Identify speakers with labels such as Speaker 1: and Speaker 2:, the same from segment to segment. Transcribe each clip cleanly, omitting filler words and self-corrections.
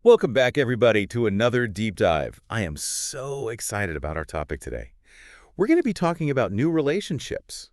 Speaker 1: Welcome back, everybody, to another deep dive. I am so excited about our topic today. We're going to be talking about new relationships.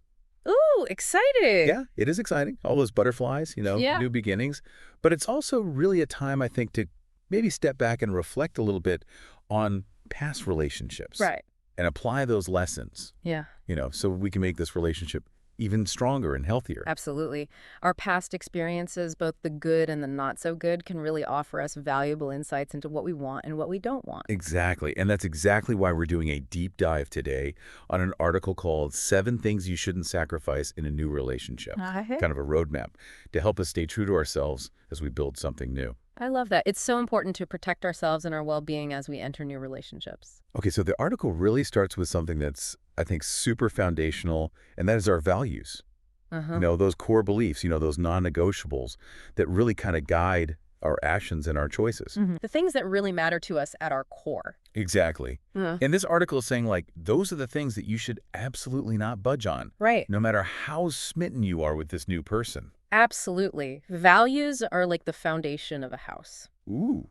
Speaker 2: Ooh, exciting.
Speaker 1: Yeah, it is exciting. All those butterflies,
Speaker 2: Yeah.
Speaker 1: new beginnings. But it's also really a time, I think, to maybe step back and reflect a little bit on past relationships
Speaker 2: Right.
Speaker 1: and apply those lessons,
Speaker 2: Yeah,
Speaker 1: so we can make this relationship even stronger and healthier.
Speaker 2: absolutely. Our past experiences, both the good and the not so good, can really offer us valuable insights into what we want and what we don't want.
Speaker 1: Exactly. And that's exactly why we're doing a deep dive today on an article called Seven Things You Shouldn't Sacrifice in a New Relationship, kind of a roadmap to help us stay true to ourselves as we build something new.
Speaker 2: I love that. It's so important to protect ourselves and our well-being as we enter new relationships.
Speaker 1: Okay, so the article really starts with something that's, I think, super foundational, and that is our values.
Speaker 2: Uh-huh.
Speaker 1: Those core beliefs, those non-negotiables that really kind of guide our actions and our choices.
Speaker 2: The things that really matter to us at our core.
Speaker 1: Exactly.
Speaker 2: Uh,
Speaker 1: And this article is saying, like, those are the things that you should absolutely not budge on,
Speaker 2: right.
Speaker 1: no matter how smitten you are with this new person.
Speaker 2: Absolutely. Values are like the foundation of a house.
Speaker 1: Ooh,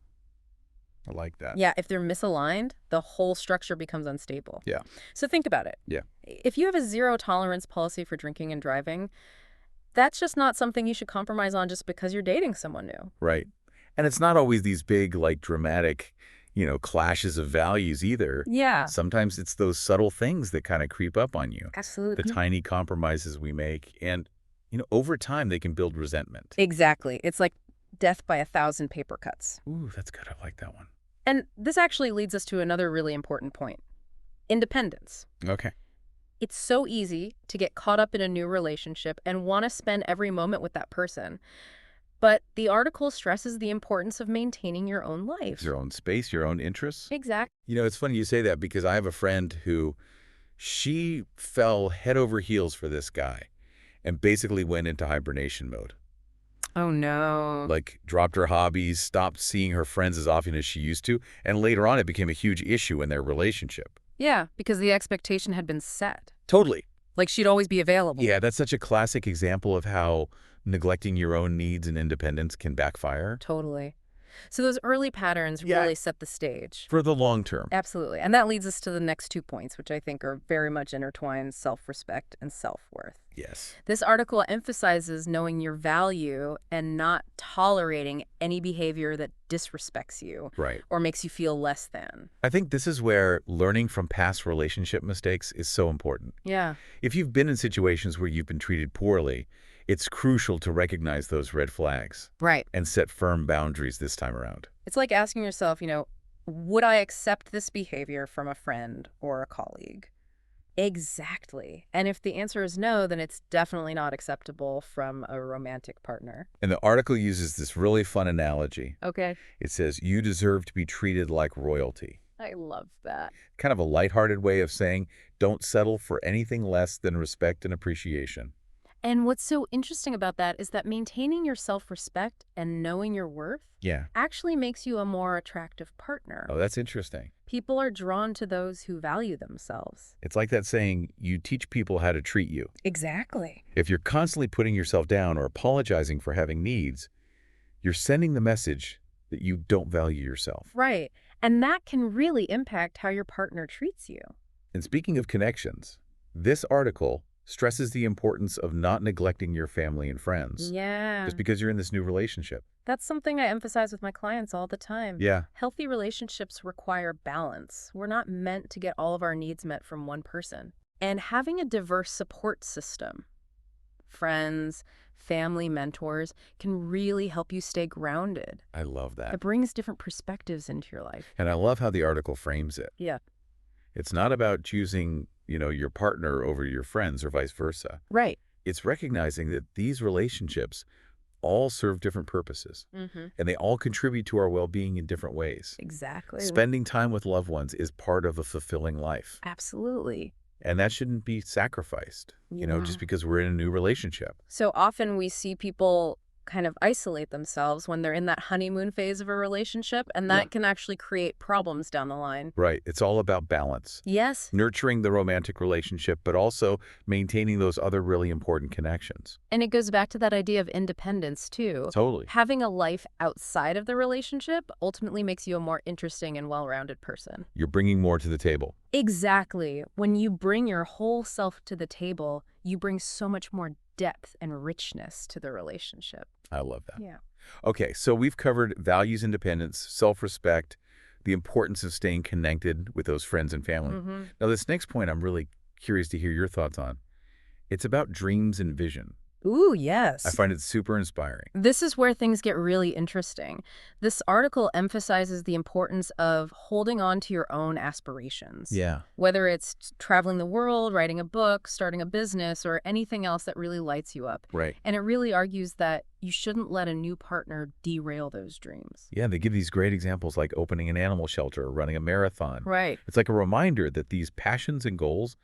Speaker 1: I like that.
Speaker 2: Yeah, if they're misaligned, the whole structure becomes unstable.
Speaker 1: Yeah,
Speaker 2: So think about it.
Speaker 1: yeah,
Speaker 2: If you have a zero tolerance policy for drinking and driving, that's just not something you should compromise on just because you're dating someone new.
Speaker 1: right. And it's not always these big, like, dramatic, clashes of values either.
Speaker 2: Yeah,
Speaker 1: Sometimes it's those subtle things that kind of creep up on you, the
Speaker 2: absolutely.
Speaker 1: tiny compromises we make. And, over time, they can build resentment.
Speaker 2: Exactly. It's like death by a thousand paper cuts.
Speaker 1: Ooh, that's good. I like that one.
Speaker 2: And this actually leads us to another really important point: independence.
Speaker 1: Okay.
Speaker 2: It's so easy to get caught up in a new relationship and want to spend every moment with that person. But the article stresses the importance of maintaining your own life.
Speaker 1: Your own space, your own interests.
Speaker 2: Exactly.
Speaker 1: It's funny you say that because I have a friend who she fell head over heels for this guy and basically went into hibernation mode.
Speaker 2: Oh, no.
Speaker 1: Like dropped her hobbies, stopped seeing her friends as often as she used to, and later on it became a huge issue in their relationship.
Speaker 2: Yeah, because the expectation had been set.
Speaker 1: Totally.
Speaker 2: Like she'd always be available.
Speaker 1: Yeah, that's such a classic example of how neglecting your own needs and independence can backfire.
Speaker 2: Totally. So those early patterns
Speaker 1: Yeah.
Speaker 2: really set the stage.
Speaker 1: For the long term.
Speaker 2: Absolutely. And that leads us to the next 2 points, which I think are very much intertwined: self-respect and self-worth.
Speaker 1: Yes.
Speaker 2: This article emphasizes knowing your value and not tolerating any behavior that disrespects you
Speaker 1: Right.
Speaker 2: or makes you feel less than.
Speaker 1: I think this is where learning from past relationship mistakes is so important.
Speaker 2: Yeah.
Speaker 1: If you've been in situations where you've been treated poorly, it's crucial to recognize those red flags
Speaker 2: Right.
Speaker 1: and set firm boundaries this time around.
Speaker 2: It's like asking yourself, would I accept this behavior from a friend or a colleague? Exactly. And if the answer is no, then it's definitely not acceptable from a romantic partner.
Speaker 1: And the article uses this really fun analogy.
Speaker 2: Okay.
Speaker 1: It says, you deserve to be treated like royalty.
Speaker 2: I love that.
Speaker 1: Kind of a lighthearted way of saying, don't settle for anything less than respect and appreciation.
Speaker 2: And what's so interesting about that is that maintaining your self-respect and knowing your worth
Speaker 1: Yeah.
Speaker 2: actually makes you a more attractive partner.
Speaker 1: Oh, that's interesting.
Speaker 2: People are drawn to those who value themselves.
Speaker 1: It's like that saying, you teach people how to treat you.
Speaker 2: Exactly.
Speaker 1: If you're constantly putting yourself down or apologizing for having needs, you're sending the message that you don't value yourself.
Speaker 2: Right. And that can really impact how your partner treats you.
Speaker 1: And speaking of connections, this article stresses the importance of not neglecting your family and friends
Speaker 2: Yeah.
Speaker 1: just because you're in this new relationship.
Speaker 2: That's something I emphasize with my clients all the time.
Speaker 1: Yeah,
Speaker 2: Healthy relationships require balance. We're not meant to get all of our needs met from one person. And having a diverse support system, friends, family, mentors, can really help you stay grounded.
Speaker 1: I love
Speaker 2: It
Speaker 1: that.
Speaker 2: brings different perspectives into your life.
Speaker 1: And I love how the article frames it.
Speaker 2: Yeah.
Speaker 1: It's not about choosing, your partner over your friends or vice versa.
Speaker 2: Right.
Speaker 1: It's recognizing that these relationships all serve different purposes
Speaker 2: Mm-hmm.
Speaker 1: and they all contribute to our well-being in different ways.
Speaker 2: Exactly.
Speaker 1: Spending time with loved ones is part of a fulfilling life,
Speaker 2: Absolutely.
Speaker 1: and that shouldn't be sacrificed,
Speaker 2: Yeah.
Speaker 1: just because we're in a new relationship.
Speaker 2: So often we see people kind of isolate themselves when they're in that honeymoon phase of a relationship, and that can actually create problems down the line.
Speaker 1: Right. It's all about balance.
Speaker 2: Yes.
Speaker 1: Nurturing the romantic relationship, but also maintaining those other really important connections.
Speaker 2: And it goes back to that idea of independence, too.
Speaker 1: Totally.
Speaker 2: Having a life outside of the relationship ultimately makes you a more interesting and well-rounded person.
Speaker 1: You're bringing more to the table.
Speaker 2: Exactly. When you bring your whole self to the table, you bring so much more depth and richness to the relationship.
Speaker 1: I love that.
Speaker 2: Yeah.
Speaker 1: Okay, so we've covered values, independence, self-respect, the importance of staying connected with those friends and family. Now, this next point I'm really curious to hear your thoughts on. It's about dreams and vision.
Speaker 2: Ooh, yes.
Speaker 1: I find it super inspiring.
Speaker 2: This is where things get really interesting. This article emphasizes the importance of holding on to your own aspirations.
Speaker 1: Yeah.
Speaker 2: Whether it's traveling the world, writing a book, starting a business, or anything else that really lights you up.
Speaker 1: Right.
Speaker 2: And it really argues that you shouldn't let a new partner derail those dreams.
Speaker 1: Yeah, they give these great examples like opening an animal shelter or running a marathon.
Speaker 2: Right.
Speaker 1: It's like a reminder that these passions and goals,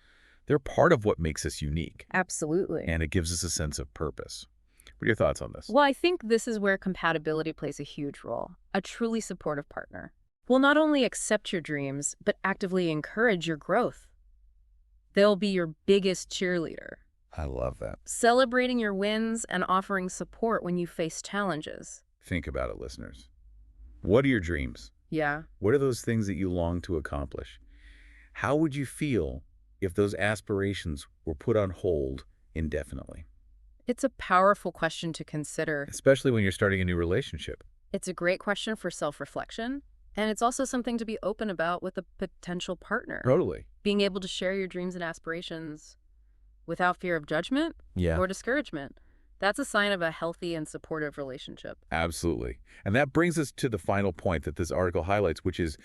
Speaker 1: they're part of what makes us unique.
Speaker 2: Absolutely.
Speaker 1: And it gives us a sense of purpose. What are your thoughts on this?
Speaker 2: Well, I think this is where compatibility plays a huge role. A truly supportive partner will not only accept your dreams, but actively encourage your growth. They'll be your biggest cheerleader,
Speaker 1: I love that.
Speaker 2: celebrating your wins and offering support when you face challenges.
Speaker 1: Think about it, listeners. What are your dreams?
Speaker 2: Yeah.
Speaker 1: What are those things that you long to accomplish? How would you feel if those aspirations were put on hold indefinitely?
Speaker 2: It's a powerful question to consider.
Speaker 1: Especially when you're starting a new relationship.
Speaker 2: It's a great question for self-reflection, and it's also something to be open about with a potential partner.
Speaker 1: Totally.
Speaker 2: Being able to share your dreams and aspirations without fear of judgment or discouragement. That's a sign of a healthy and supportive relationship.
Speaker 1: Absolutely. And that brings us to the final point that this article highlights, which is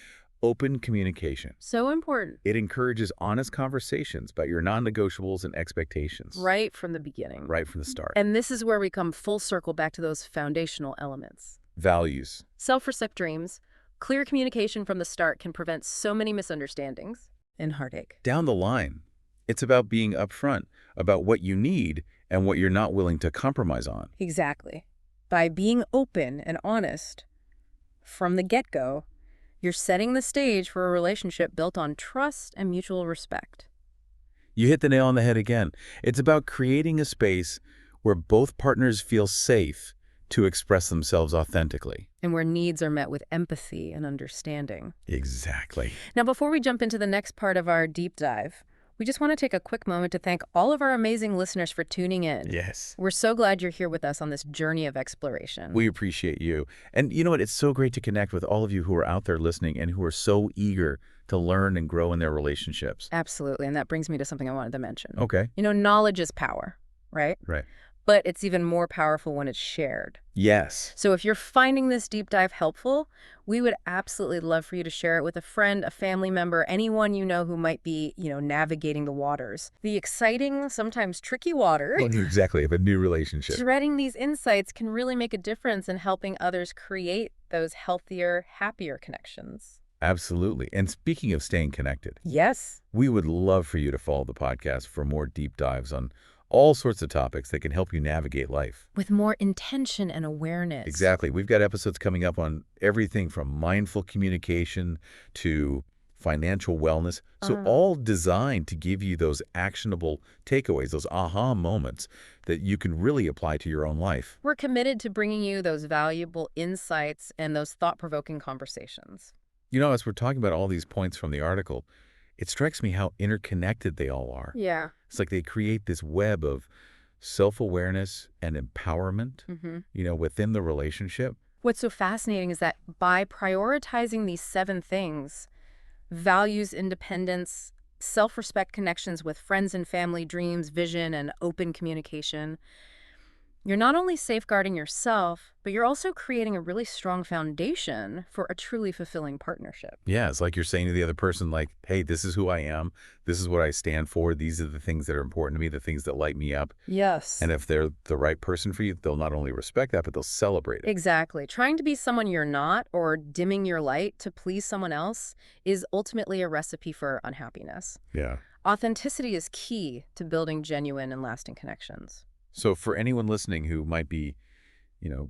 Speaker 1: open communication.
Speaker 2: So important.
Speaker 1: It encourages honest conversations about your non-negotiables and expectations.
Speaker 2: Right from the beginning.
Speaker 1: Right from the start.
Speaker 2: And this is where we come full circle back to those foundational elements.
Speaker 1: Values.
Speaker 2: Self-respect dreams. Clear communication from the start can prevent so many misunderstandings and heartache.
Speaker 1: Down the line, it's about being upfront about what you need and what you're not willing to compromise on.
Speaker 2: Exactly. By being open and honest from the get-go, you're setting the stage for a relationship built on trust and mutual respect.
Speaker 1: You hit the nail on the head again. It's about creating a space where both partners feel safe to express themselves authentically.
Speaker 2: And where needs are met with empathy and understanding.
Speaker 1: Exactly.
Speaker 2: Now, before we jump into the next part of our deep dive, we just want to take a quick moment to thank all of our amazing listeners for tuning in.
Speaker 1: Yes.
Speaker 2: We're so glad you're here with us on this journey of exploration.
Speaker 1: We appreciate you. And you know what? It's so great to connect with all of you who are out there listening and who are so eager to learn and grow in their relationships.
Speaker 2: Absolutely. And that brings me to something I wanted to mention.
Speaker 1: Okay.
Speaker 2: You know, knowledge is power, right?
Speaker 1: Right.
Speaker 2: But it's even more powerful when it's shared.
Speaker 1: Yes.
Speaker 2: So if you're finding this deep dive helpful, we would absolutely love for you to share it with a friend, a family member, anyone you know who might be, navigating the waters. The exciting, sometimes tricky water.
Speaker 1: Exactly, of a new relationship.
Speaker 2: Shredding these insights can really make a difference in helping others create those healthier, happier connections.
Speaker 1: Absolutely. And speaking of staying connected.
Speaker 2: Yes.
Speaker 1: We would love for you to follow the podcast for more deep dives on all sorts of topics that can help you navigate life.
Speaker 2: With more intention and awareness.
Speaker 1: Exactly. We've got episodes coming up on everything from mindful communication to financial wellness. So all designed to give you those actionable takeaways, those aha moments that you can really apply to your own life.
Speaker 2: We're committed to bringing you those valuable insights and those thought-provoking conversations.
Speaker 1: You know, as we're talking about all these points from the article, it strikes me how interconnected they all are.
Speaker 2: Yeah.
Speaker 1: It's like they create this web of self-awareness and empowerment, within the relationship.
Speaker 2: What's so fascinating is that by prioritizing these 7 things, values, independence, self-respect, connections with friends and family, dreams, vision, and open communication, you're not only safeguarding yourself, but you're also creating a really strong foundation for a truly fulfilling partnership.
Speaker 1: Yeah, it's like you're saying to the other person, like, hey, this is who I am. This is what I stand for. These are the things that are important to me, the things that light me up.
Speaker 2: Yes.
Speaker 1: And if they're the right person for you, they'll not only respect that, but they'll celebrate it.
Speaker 2: Exactly. Trying to be someone you're not or dimming your light to please someone else is ultimately a recipe for unhappiness.
Speaker 1: Yeah.
Speaker 2: Authenticity is key to building genuine and lasting connections.
Speaker 1: So for anyone listening who might be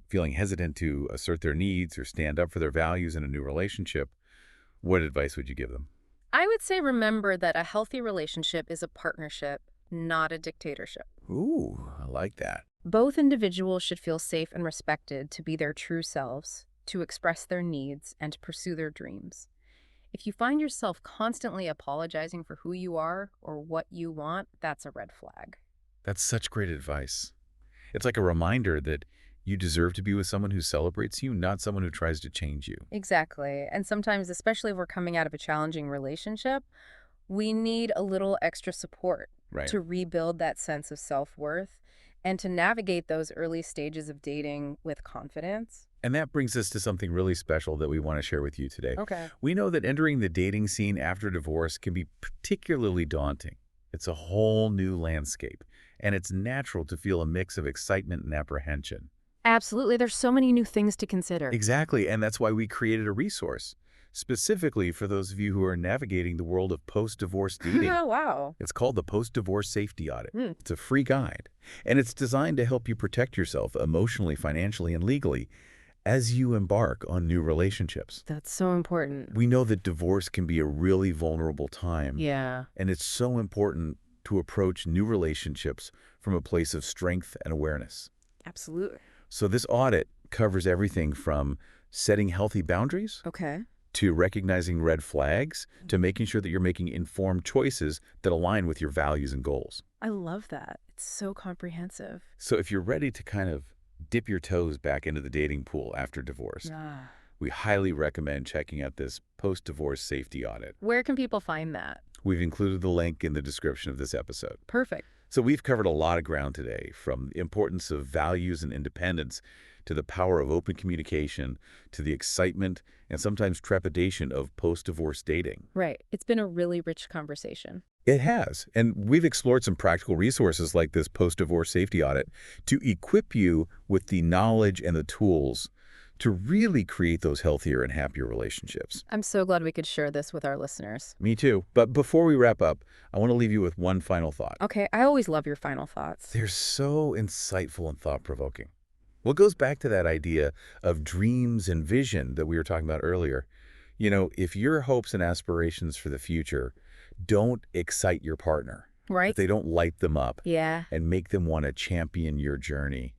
Speaker 1: feeling hesitant to assert their needs or stand up for their values in a new relationship, what advice would you give them?
Speaker 2: I would say remember that a healthy relationship is a partnership, not a dictatorship.
Speaker 1: Ooh, I like that.
Speaker 2: Both individuals should feel safe and respected to be their true selves, to express their needs, and to pursue their dreams. If you find yourself constantly apologizing for who you are or what you want, that's a red flag.
Speaker 1: That's such great advice. It's like a reminder that you deserve to be with someone who celebrates you, not someone who tries to change you.
Speaker 2: Exactly. And sometimes, especially if we're coming out of a challenging relationship, we need a little extra support
Speaker 1: Right.
Speaker 2: to rebuild that sense of self-worth and to navigate those early stages of dating with confidence.
Speaker 1: And that brings us to something really special that we want to share with you today.
Speaker 2: Okay.
Speaker 1: We know that entering the dating scene after divorce can be particularly daunting. It's a whole new landscape, and it's natural to feel a mix of excitement and apprehension.
Speaker 2: Absolutely. There's so many new things to consider.
Speaker 1: Exactly, and that's why we created a resource, specifically for those of you who are navigating the world of post-divorce dating.
Speaker 2: Oh, wow.
Speaker 1: It's called the Post-Divorce Safety Audit.
Speaker 2: Hmm.
Speaker 1: It's a free guide, and it's designed to help you protect yourself emotionally, financially, and legally as you embark on new relationships.
Speaker 2: That's so important.
Speaker 1: We know that divorce can be a really vulnerable time,
Speaker 2: Yeah.
Speaker 1: and it's so important to approach new relationships from a place of strength and awareness.
Speaker 2: Absolutely.
Speaker 1: So this audit covers everything from setting healthy boundaries
Speaker 2: Okay.
Speaker 1: to recognizing red flags to making sure that you're making informed choices that align with your values and goals.
Speaker 2: I love that. It's so comprehensive.
Speaker 1: So if you're ready to kind of dip your toes back into the dating pool after divorce,
Speaker 2: Ah.
Speaker 1: we highly recommend checking out this post-divorce safety audit.
Speaker 2: Where can people find that?
Speaker 1: We've included the link in the description of this episode.
Speaker 2: Perfect.
Speaker 1: So we've covered a lot of ground today, from the importance of values and independence to the power of open communication to the excitement and sometimes trepidation of post-divorce dating.
Speaker 2: Right. It's been a really rich conversation.
Speaker 1: It has, and we've explored some practical resources like this post-divorce safety audit to equip you with the knowledge and the tools to really create those healthier and happier relationships.
Speaker 2: I'm so glad we could share this with our listeners.
Speaker 1: Me too. But before we wrap up, I want to leave you with one final thought.
Speaker 2: Okay, I always love your final thoughts.
Speaker 1: They're so insightful and thought-provoking. Well, it goes back to that idea of dreams and vision that we were talking about earlier. If your hopes and aspirations for the future don't excite your partner,
Speaker 2: Right?
Speaker 1: if they don't light them up
Speaker 2: Yeah.
Speaker 1: and make them want to champion your journey,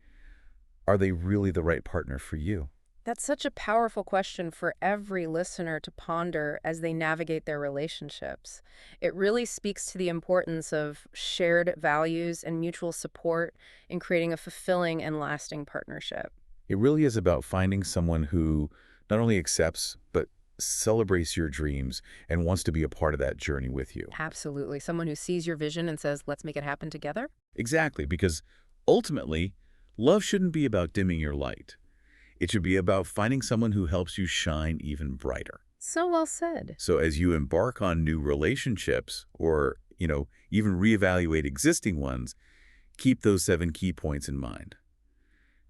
Speaker 1: are they really the right partner for you?
Speaker 2: That's such a powerful question for every listener to ponder as they navigate their relationships. It really speaks to the importance of shared values and mutual support in creating a fulfilling and lasting partnership.
Speaker 1: It really is about finding someone who not only accepts, but celebrates your dreams and wants to be a part of that journey with you.
Speaker 2: Absolutely. Someone who sees your vision and says, let's make it happen together.
Speaker 1: Exactly, because ultimately, love shouldn't be about dimming your light. It should be about finding someone who helps you shine even brighter.
Speaker 2: So well said.
Speaker 1: So as you embark on new relationships or, even reevaluate existing ones, keep those 7 key points in mind.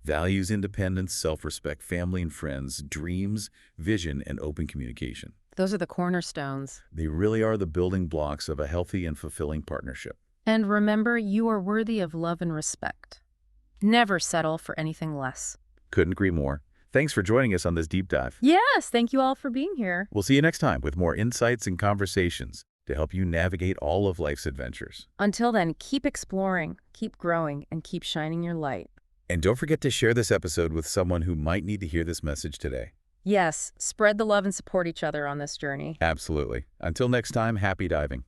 Speaker 1: Values, independence, self-respect, family and friends, dreams, vision, and open communication.
Speaker 2: Those are the cornerstones.
Speaker 1: They really are the building blocks of a healthy and fulfilling partnership.
Speaker 2: And remember, you are worthy of love and respect. Never settle for anything less.
Speaker 1: Couldn't agree more. Thanks for joining us on this deep dive.
Speaker 2: Yes, thank you all for being here.
Speaker 1: We'll see you next time with more insights and conversations to help you navigate all of life's adventures.
Speaker 2: Until then, keep exploring, keep growing, and keep shining your light.
Speaker 1: And don't forget to share this episode with someone who might need to hear this message today.
Speaker 2: Yes, spread the love and support each other on this journey.
Speaker 1: Absolutely. Until next time, happy diving.